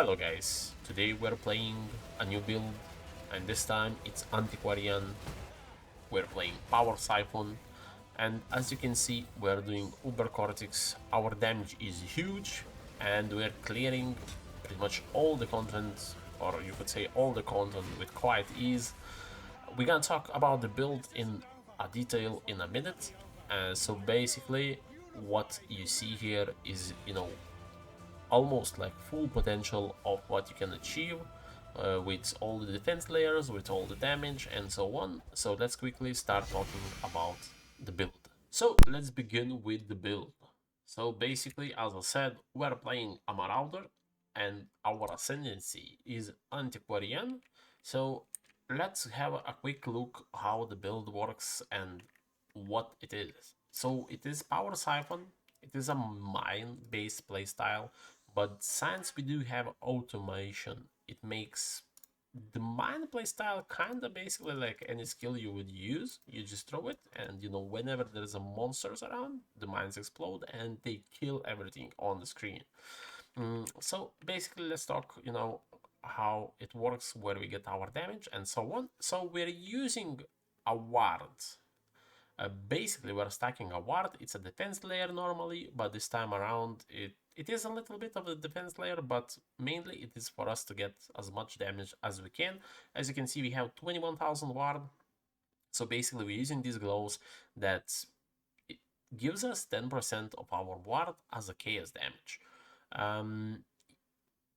Hello guys, today we're playing a new build and this time it's Antiquarian. We're playing Power Siphon and as you can see we're doing Uber Cortex. Our damage is huge and we're clearing pretty much all the content, or you could say all the content, with quite ease. We're gonna talk about the build in a detail in a minute. So basically what you see here is, almost like full potential of what you can achieve with all the defense layers, with all the damage and so on. So let's quickly start talking about the build. So let's begin with the build. So basically, as I said, we're playing a Marauder and our Ascendancy is Antiquarian. So let's have a quick look how the build works and what it is. So it is Power Siphon. It is a mine-based playstyle, but since we do have automation, it makes the mine playstyle kind of basically like any skill you would use. You just throw it, and whenever there's a monsters around, the mines explode and they kill everything on the screen. So basically, let's talk, how it works, where we get our damage and so on. So we're using a ward. Basically, we're stacking a ward. It's a defense layer normally, but this time around it is a little bit of a defense layer, but mainly it is for us to get as much damage as we can. As you can see, we have 21,000 ward. So basically, we're using these glows that it gives us 10% of our ward as a chaos damage.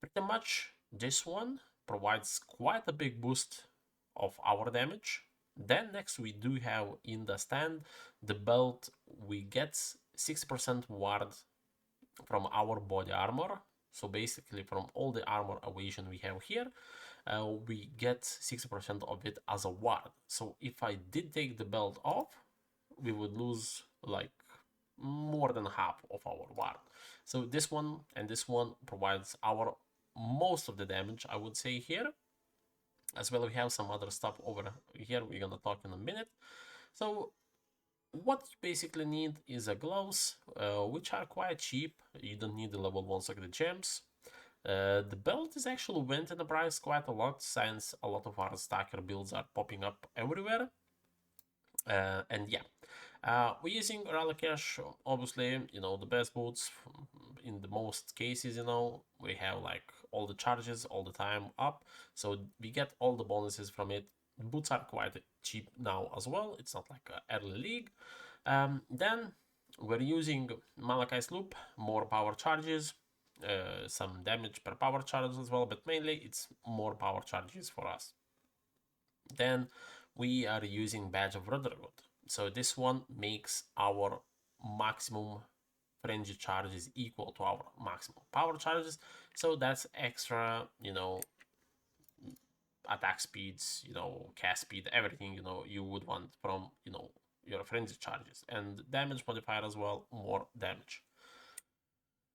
Pretty much this one provides quite a big boost of our damage. Then next we do have in the stand the belt. We get 6% ward from our body armor. So basically from all the armor evasion we have here, we get 60% of it as a ward. So if I did take the belt off, we would lose like more than half of our ward. So this one and this one provides our most of the damage, I would say, here. As well, we have some other stuff over here we're gonna talk in a minute. So what you basically need is a gloves, which are quite cheap. You don't need the level 1 sacred gems. The belt is actually went in the price quite a lot since a lot of our stacker builds are popping up everywhere. And yeah, we're using Rally Cash, obviously, the best boots in the most cases, we have like all the charges all the time up, so we get all the bonuses from it. Boots are quite cheap now as well, it's not like an early league. Then we're using Malachite's Loop, more power charges, some damage per power charge as well, but mainly it's more power charges for us. Then we are using Badge of Brotherhood. So this one makes our maximum frenzy charges equal to our maximum power charges. So that's extra, attack speeds, cast speed, everything, you would want from, your frenzy charges. And damage modifier as well, more damage.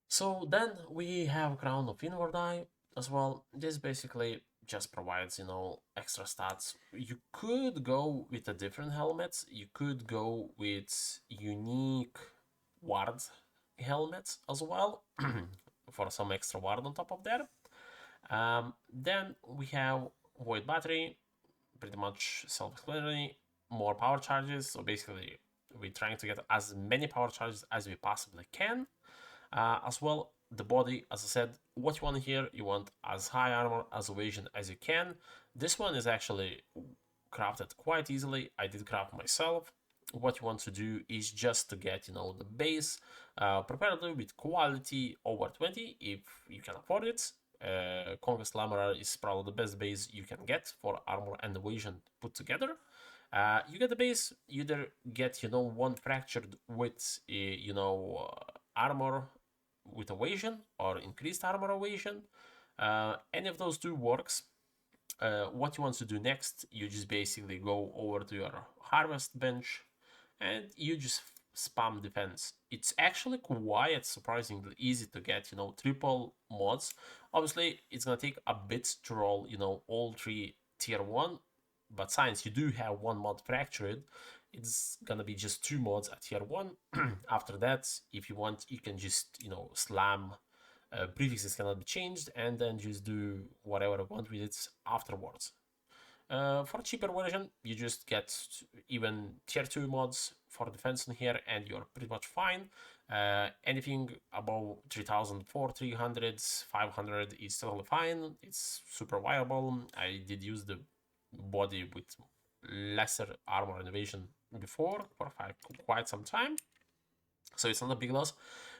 So then we have Crown of Inward Eye as well. This basically just provides, extra stats. You could go with a different helmets. You could go with unique ward helmets as well for some extra ward on top of that. Then we have Void Battery, pretty much self-explanatory, more power charges. So basically, we're trying to get as many power charges as we possibly can. As well, the body, as I said, what you want here, you want as high armor, as evasion as you can. This one is actually crafted quite easily. I did craft myself. What you want to do is just to get, the base, preferably with quality over 20 if you can afford it. Conquest Lamorar is probably the best base you can get for armor and evasion put together. You get the base, you either get, one fractured with, armor with evasion or increased armor evasion. Any of those two works. What you want to do next, you just basically go over to your harvest bench and you just spam defense. It's actually quite surprisingly easy to get, triple mods. Obviously, it's gonna take a bit to roll, all three tier 1, but since you do have one mod fractured, it's gonna be just 2 mods at tier 1. After that, if you want, you can just, slam prefixes cannot be changed, and then just do whatever you want with it afterwards. For a cheaper version, you just get even tier 2 mods for defense in here, and you're pretty much fine. Anything above 3000, 300s, 500 is totally fine. It's super viable. I did use the body with lesser armor innovation before for quite some time, so it's not a big loss.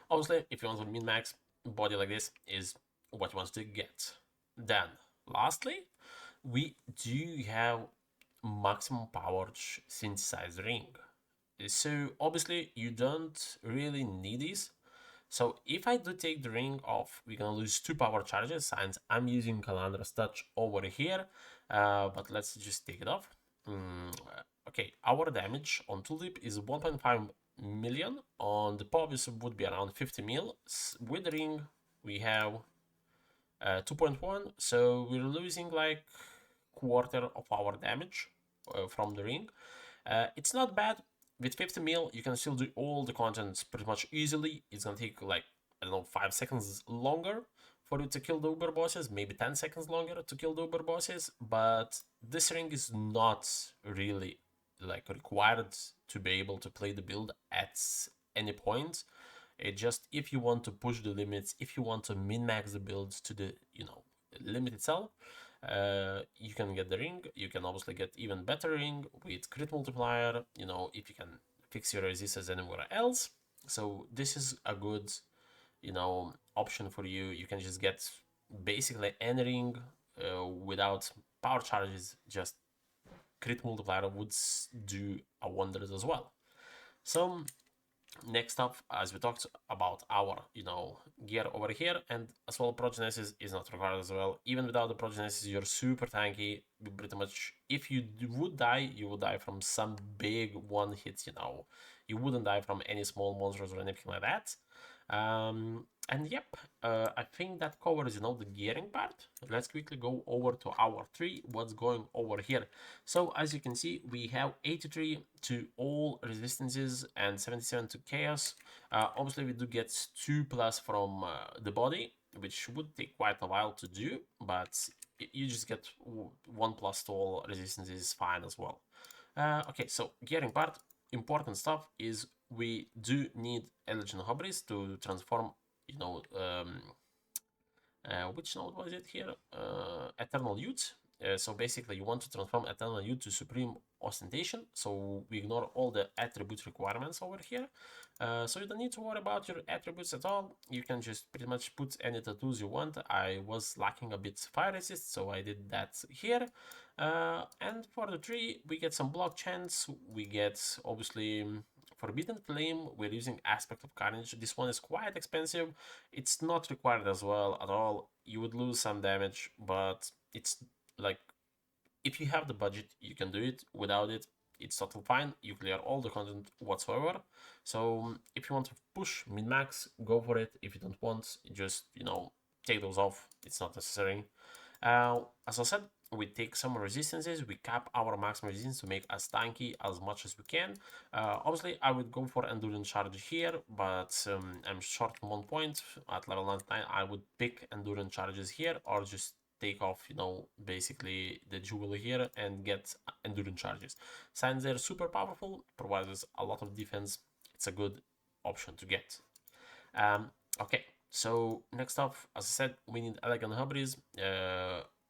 Obviously, if you want to min-max, body like this is what you want to get. Then, lastly, we do have maximum power synthesized ring. So obviously you don't really need this. So if I do take the ring off, we're gonna lose 2 power charges since I'm using Calandra's touch over here. But let's just take it off. Okay, our damage on Tulip is 1.5 million. On the pub would be around 50 mil. With the ring, we have 2.1, so we're losing like quarter of our damage from the ring. It's not bad. With 50 mil, you can still do all the contents pretty much easily. It's gonna take like, I don't know, 5 seconds longer for you to kill the Uber bosses, maybe 10 seconds longer to kill the Uber bosses, but this ring is not really like required to be able to play the build at any point. It just, if you want to push the limits, if you want to min-max the builds to the, limit itself, you can get the ring. You can obviously get even better ring with crit multiplier, if you can fix your resistance anywhere else. So this is a good, option for you. You can just get basically any ring without power charges. Just crit multiplier would do a wonders as well. So next up, as we talked about our, gear over here, and as well Progenesis is not required as well. Even without the Progenesis, you're super tanky. Pretty much, if you would die, you would die from some big one hits, You wouldn't die from any small monsters or anything like that. And yep, I think that covers, the gearing part. Let's quickly go over to our tree, what's going over here. So as you can see, we have 83 to all resistances and 77 to chaos. Obviously, we do get 2+ from the body, which would take quite a while to do, but you just get 1+ to all resistances is fine as well. Okay, so gearing part, important stuff is we do need Elegant Hubris to transform, which node was it here? Eternal Youth. So basically, you want to transform Eternal Youth to Supreme Ostentation. So we ignore all the attribute requirements over here. So you don't need to worry about your attributes at all. You can just pretty much put any tattoos you want. I was lacking a bit fire resist, so I did that here. And for the tree, we get some block chance. We get, obviously, Forbidden Flame. We're using Aspect of Carnage. This one is quite expensive. It's not required as well at all. You would lose some damage, but it's like, if you have the budget, you can do it. Without it, it's totally fine. You clear all the content whatsoever. So if you want to push min-max, go for it. If you don't want, just, take those off. It's not necessary. As I said, we take some resistances, we cap our maximum resistance to make us tanky as much as we can. Obviously, I would go for Endurance Charge here, but I'm short on 1 point. At level 99, I would pick Endurance Charges here, or just take off, basically the Jewel here and get Endurance Charges. Since they're super powerful, provides a lot of defense, it's a good option to get. Okay. So next up, as I said, we need Elegant Hubris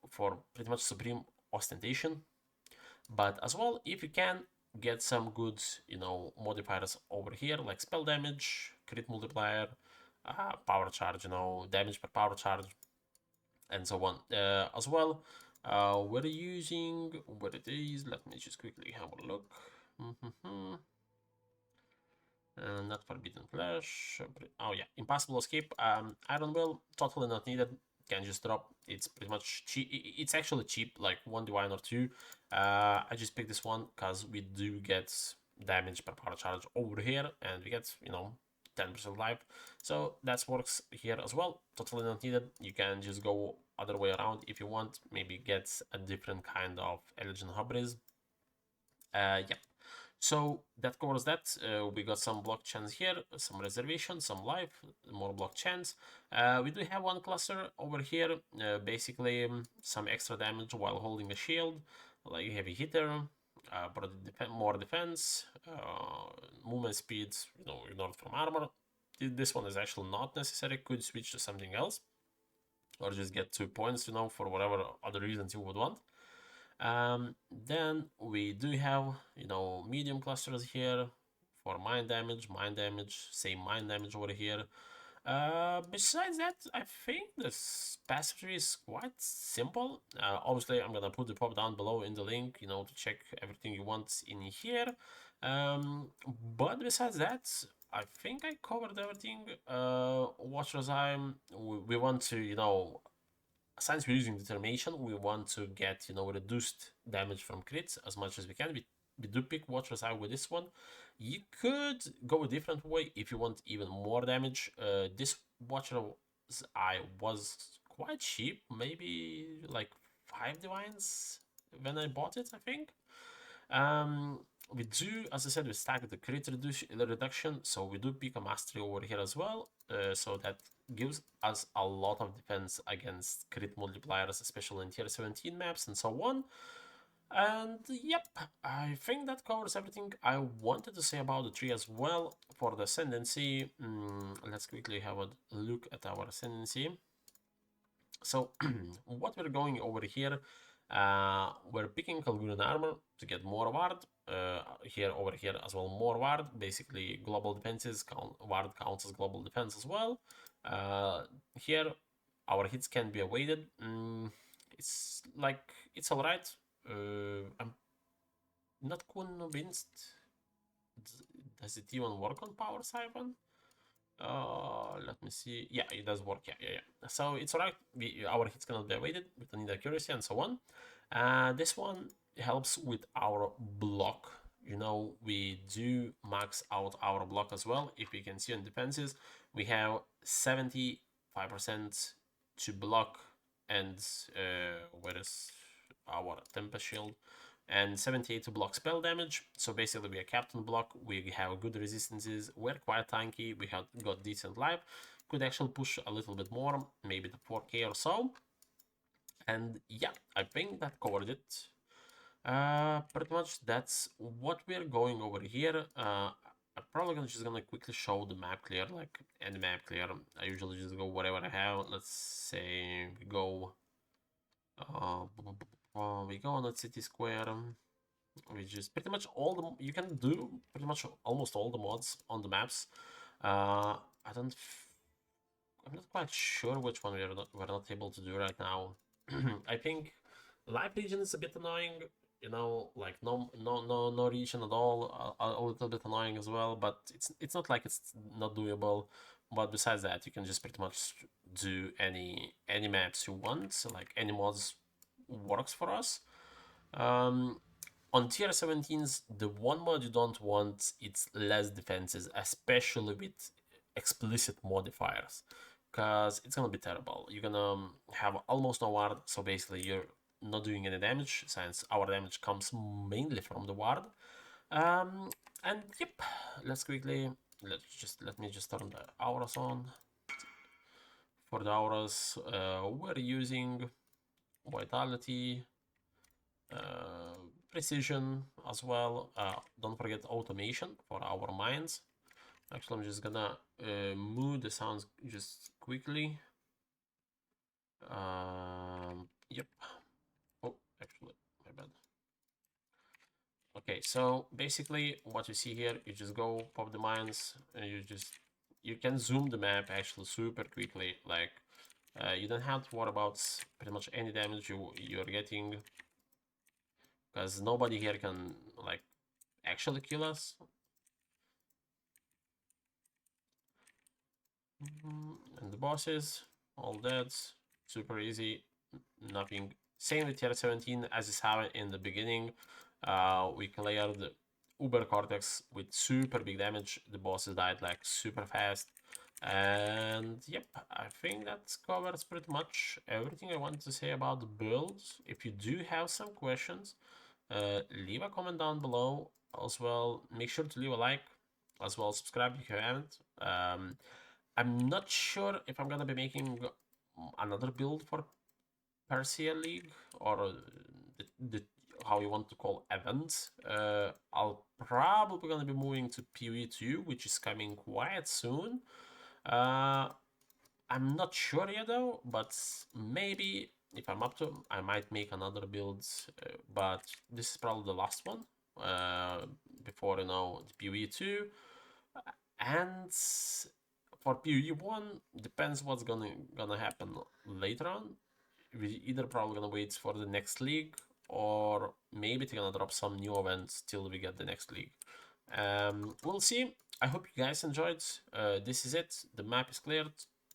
for pretty much Supreme Ostentation. But as well, if you can, get some good, modifiers over here, like spell damage, crit multiplier, power charge, damage per power charge, and so on. As well, we're using what it is. Let me just quickly have a look. Not Forbidden Flash. Oh yeah, Impossible Escape. Iron Will, totally not needed. Can just drop. It's pretty much cheap. It's actually cheap, like 1 divine or 2. I just picked this one because we do get damage per power charge over here, and we get 10% life. So that works here as well. Totally not needed. You can just go other way around if you want. Maybe get a different kind of Elegant Hubris. Yeah. So that covers that. We got some block chance here, some reservation, some life, more block chance. We do have one cluster over here, basically some extra damage while holding a shield, like heavy hitter, but more defense, movement speed, ignored from armor. This one is actually not necessary, could switch to something else, or just get 2 points, for whatever other reasons you would want. Then we do have, medium clusters here for mind damage, same mind damage over here. Besides that, I think this passive tree is quite simple. Obviously, I'm gonna put the pop down below in the link, to check everything you want in here. But besides that, I think I covered everything. Watcher's Eye, we want to, since we're using determination, we want to get reduced damage from crits as much as we can. We do pick Watcher's Eye with this one. You could go a different way if you want even more damage. This Watcher's Eye was quite cheap, maybe like 5 divines when I bought it, I think. We do, as I said, we stack the crit reduction, so we do pick a mastery over here as well, so that gives us a lot of defense against crit multipliers, especially in tier 17 maps and so on. And yep, I think that covers everything I wanted to say about the tree as well. For the Ascendancy, let's quickly have a look at our Ascendancy. So what we're going over here, we're picking Kalguran Armor to get more ward. Over here as well, more ward. Basically, global defenses, ward counts as global defense as well. Here, our hits can be avoided. It's alright. I'm not convinced. Does it even work on Power Siphon? Let me see. Yeah, it does work. Yeah. So it's alright. Our hits cannot be avoided. We don't need accuracy and so on. This one helps with our block. We do max out our block as well. If you can see on defenses, we have 75% to block, and where is our Tempest Shield? And 78 to block spell damage. So basically we are captain block, we have good resistances, we're quite tanky, we have got decent life, could actually push a little bit more, maybe the 4k or so. And yeah, I think that covered it. Pretty much that's what we're going over here. I'm probably just gonna quickly show the map clear, like any map clear. I usually just go whatever I have. Let's say we go on the city square. Which is pretty much all the you can do pretty much almost all the mods on the maps. I don't I'm not quite sure which one we're not able to do right now. I think live region is a bit annoying, like no region at all, a little bit annoying as well, but it's not like it's not doable. But besides that, you can just pretty much do any maps you want, so like any mods works for us. On tier 17s, the one mod you don't want, it's less defenses, especially with explicit modifiers, because it's gonna be terrible. You're gonna have almost no ward, so basically you're not doing any damage, since our damage comes mainly from the ward. And yep, let's quickly, let me just turn the auras on. For the auras, we're using Vitality, precision as well. Don't forget automation for our minds. Actually, I'm just gonna move the sounds just quickly. Yep. Oh, actually, my bad. Okay, so basically what you see here, you just go pop the mines, and you can zoom the map actually super quickly. Like you don't have to worry about pretty much any damage you're getting, because nobody here can like actually kill us. And the bosses, all dead, super easy, nothing. Same with tier 17 as is happened in the beginning. We cleared Uber Cortex with super big damage. The bosses died like super fast. And yep, I think that covers pretty much everything I wanted to say about the build. If you do have some questions, leave a comment down below. As well, make sure to leave a like. As well, subscribe if you haven't. I'm not sure if I'm gonna be making another build for Phrecia League, or the how you want to call event. I'll probably gonna be moving to PoE 2, which is coming quite soon. I'm not sure yet though, but maybe if I'm up to, I might make another build. But this is probably the last one before the PoE 2. And for PoE 1, depends what's gonna happen later on. We either probably gonna wait for the next league, or maybe they're gonna drop some new events till we get the next league. We'll see. I hope you guys enjoyed. This is it. The map is cleared.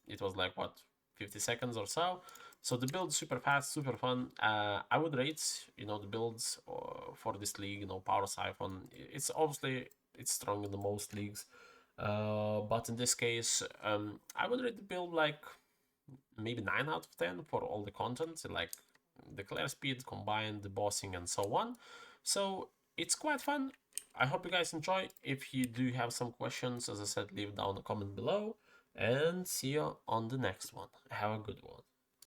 It was like what, 50 seconds or so. So the build super fast, super fun. I would rate the builds for this league. Power Siphon. It's obviously it's strong in the most leagues, but in this case, I would rate the build like maybe 9 out of 10 for all the content, like the clear speed, combined, the bossing, and so on. So it's quite fun. I hope you guys enjoy. If you do have some questions, as I said, leave down a comment below, and see you on the next one. Have a good one.